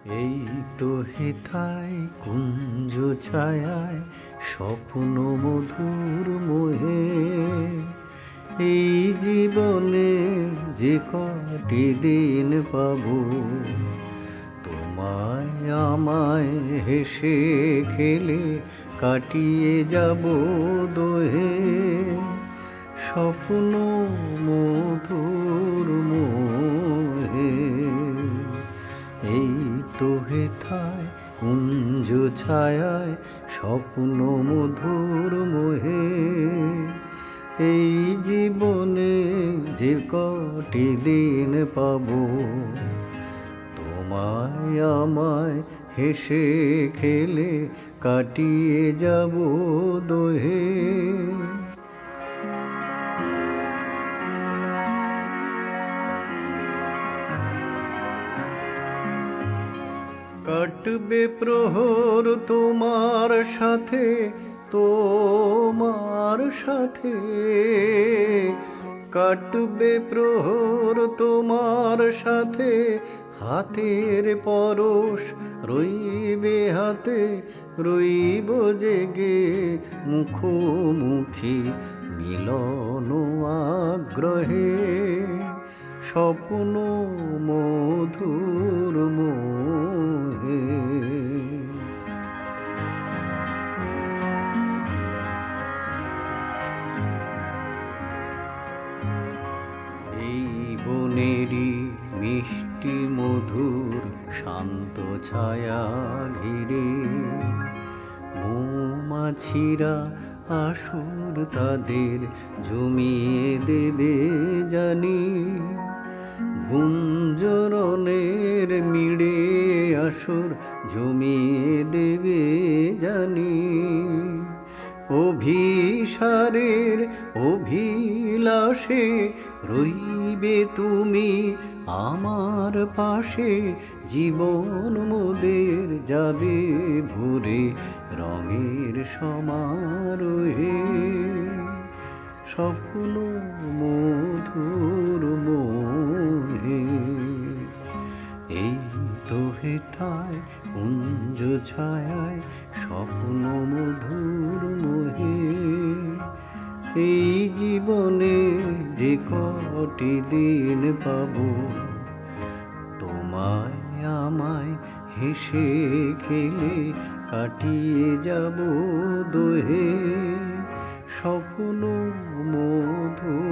এই তো হেথায় কুঞ্জ ছায়ায় স্বপ্ন মধুর মোহে, এই জীবনে যে কটি দিন পাবো, তোমায় আমায় হেসে খেলে কাটিয়ে যাব দোহে, স্বপ্ন মধুর মোহে। এই তো হেথায় কুঞ্জ ছায়ায় স্বপ্ন মধুর মোহে, এই জীবনে যে কটি দিন পাবো, তোমায় আমায় হেসে খেলে কাটিয়ে যাব দোহে। কাটবে প্রহর তোমার সাথে, তোমার সাথে কাটবে প্রহর তোমার সাথে, হাতের পরশ রইবে হাতে, রইব জেগে মুখোমুখি মিলন আগ্রহে, স্বপ্ন মধুর মোহে। এই বনেরই মিষ্টি মধুর শান্ত ছায়া ঘিরে, মৌমাছিরা আসর তাদের জমিয়ে দেবে জানি, গুঞ্জরনের মিড়ে আসর জমিয়ে দেবে জানি, অভিসারের অভিলাষে রইবে তুমি আমার পাশে, জীবন মোদের যাবে ভরে রঙের সমারোহে, স্বপ্ন মধুর মোহে। এই তো হেথায় কুঞ্জ ছায়ায় স্বপ্ন মধুর মোহে, এই জীবনে যে কটি দিন পাবো, তোমায় আমায় হেসে খেলে কাটিয়ে যাব দোহে, স্বপ্ন মধুর